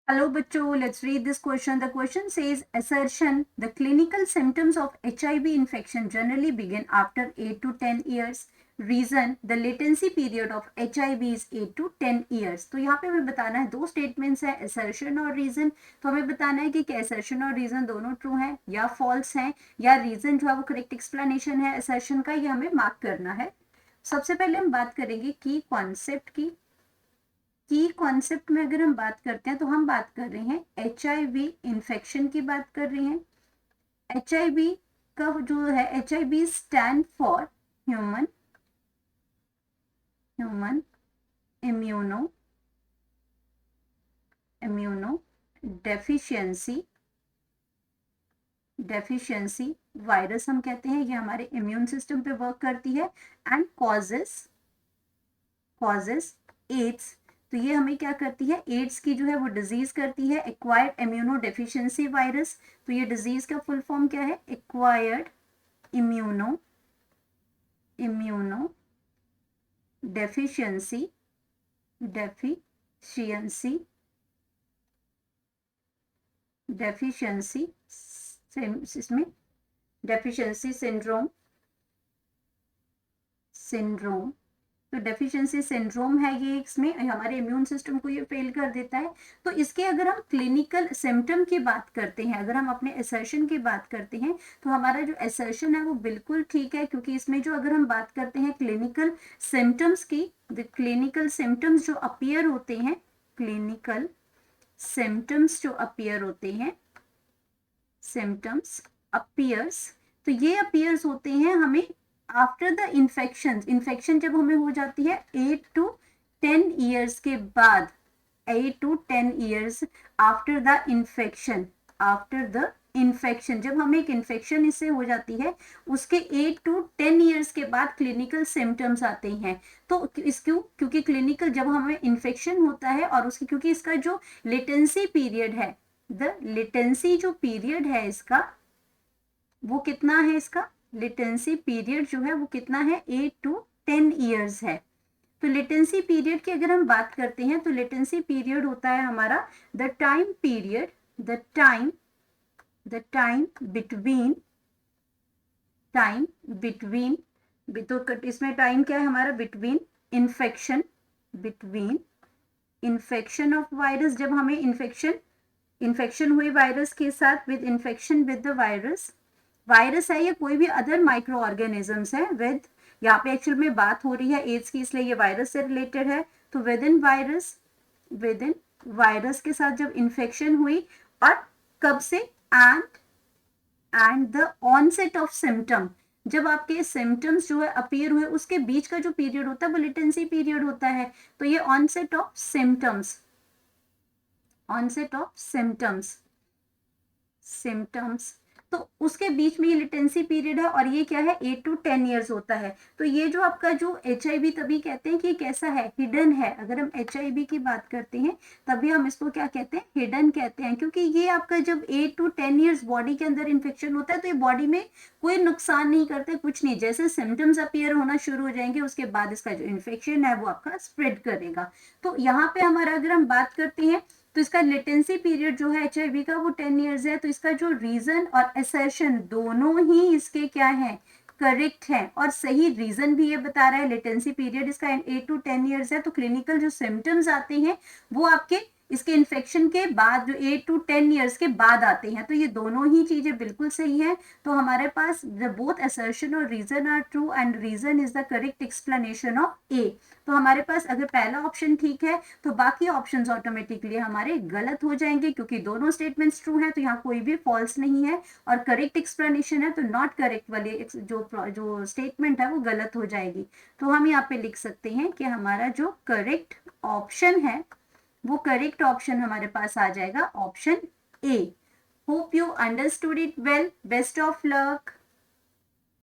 Hello बच्चों, let's read this question. The question says assertion the clinical symptoms of HIV infection generally begin after 8 to 10 years. Reason the latency period of HIV is 8 to 10 years. तो यहाँ पे हमें बताना है, दो statements है, assertion और reason. तो हमें बताना है कि क्या assertion और reason दोनों true हैं या false हैं, या reason जो है वो correct explanation है assertion का, ये हमें mark करना है. सबसे पहले हम बात करेंगे की कॉन्सेप्ट की. की कॉन्सेप्ट में अगर हम बात करते हैं तो हम बात कर रहे हैं HIV इन्फेक्शन की बात कर रहे हैं. HIV का जो है, HIV stand for human immuno deficiency virus हम कहते हैं, ये हमारे इम्यून सिस्टम पे वर्क करती है एंड कॉजेस एड्स. तो ये हमें क्या करती है, एड्स की जो है वो डिजीज करती है, एक्वायर्ड इम्यूनो डेफिशिएंसी वायरस. तो ये डिजीज का फुल फॉर्म क्या है, एक्वायर्ड इम्यूनो डेफिशिएंसी इसमें डेफिशिएंसी सिंड्रोम. तो डेफिशिएंसी सिंड्रोम है ये, इसमें हमारे इम्यून सिस्टम को ये फेल कर देता है. तो इसके अगर हम क्लिनिकल सिम्टम की बात करते हैं, अगर हम अपने असर्शन की बात करते हैं, तो हमारा जो असर्शन है वो बिल्कुल ठीक है, क्योंकि इसमें जो अगर हम बात करते हैं क्लिनिकल सिम्टम्स की, क्लिनिकल सिम्टम्स जो अपीयर होते हैं, क्लिनिकल सिम्टम्स जो अपीयर होते हैं, सिम्टम्स अपीयर्स, तो ये अपीयर्स होते हैं हमें आफ्टर द इन्फेक्शन जब हमें हो जाती है 8 to 10 ईयर्स के बाद, 8 to 10 years after the infection, जब हमें एक इन्फेक्शन इससे हो जाती है उसके 8 to 10 ईयर्स के बाद क्लिनिकल सिम्टम्स आते हैं. तो क्योंकि क्लिनिकल जब हमें इन्फेक्शन होता है और उसकी, क्योंकि इसका जो लेटेंसी पीरियड है, द लेटेंसी जो पीरियड है इसका, वो कितना है, इसका लेटेंसी पीरियड जो है वो कितना है, 8 to 10 ईयर्स है. तो लेटेंसी पीरियड की अगर हम बात करते हैं तो लेटेंसी पीरियड होता है हमारा द टाइम बिटवीन, तो इसमें टाइम क्या है हमारा, बिटवीन इन्फेक्शन ऑफ वायरस, जब हमें इन्फेक्शन हुई वायरस के साथ, with infection with the virus है या कोई भी अदर माइक्रो ऑर्गेनिजम्स है, विद, यहाँ पे एक्चुअल में बात हो रही है एड्स की, इसलिए ये वायरस से रिलेटेड है. तो विद इन वायरस के साथ जब इन्फेक्शन हुई, और कब से, and the onset of symptom, जब आपके सिम्टम्स जो है अपीयर हुए, उसके बीच का जो पीरियड होता है वो लेटेंसी पीरियड होता है. तो ये ऑनसेट ऑफ सिम्टम्स, तो उसके बीच में ये लेटेंसी पीरियड है, और ये क्या है, 8 to 10 ईयर्स होता है. तो ये जो आपका जो HIV, तभी कहते हैं कि कैसा है, हिडन है. अगर हम HIV की बात करते हैं तभी हम इसको क्या कहते हैं, हिडन कहते हैं, क्योंकि ये आपका जब 8 to 10 ईयर्स बॉडी के अंदर इन्फेक्शन होता है तो ये बॉडी में कोई नुकसान नहीं करते, कुछ नहीं. जैसे सिम्टम्स अपीयर होना शुरू हो जाएंगे उसके बाद इसका जो इन्फेक्शन है वो आपका स्प्रेड करेगा. तो यहाँ पे हमारा अगर हम बात करते हैं तो इसका लेटेंसी पीरियड जो है HIV का वो 10 ईयर्स है. तो इसका जो रीजन और असर्शन दोनों ही इसके क्या है, करेक्ट है, और सही रीजन भी ये बता रहा है. लेटेंसी पीरियड इसका 8 to 10 ईयर्स है, तो क्लिनिकल जो सिम्टम्स आते हैं वो आपके इसके इन्फेक्शन के बाद, जो 8 to 10 ईयर्स के बाद आते हैं. तो ये दोनों ही चीजें बिल्कुल सही है. तो हमारे पास बोथ असर्शन और reason are true and reason is the correct explanation of A. तो हमारे पास अगर पहला ऑप्शन ठीक है तो बाकी ऑप्शंस ऑटोमेटिकली हमारे गलत हो जाएंगे, क्योंकि दोनों स्टेटमेंट्स ट्रू हैं, तो यहाँ कोई भी फॉल्स नहीं है. और करेक्ट एक्सप्लेनेशन है तो नॉट करेक्ट वाली जो स्टेटमेंट है वो गलत हो जाएगी. तो हम यहाँ पे लिख सकते हैं कि हमारा जो करेक्ट ऑप्शन है वो करेक्ट ऑप्शन हमारे पास आ जाएगा option A. Hope you understood it well. Best of luck.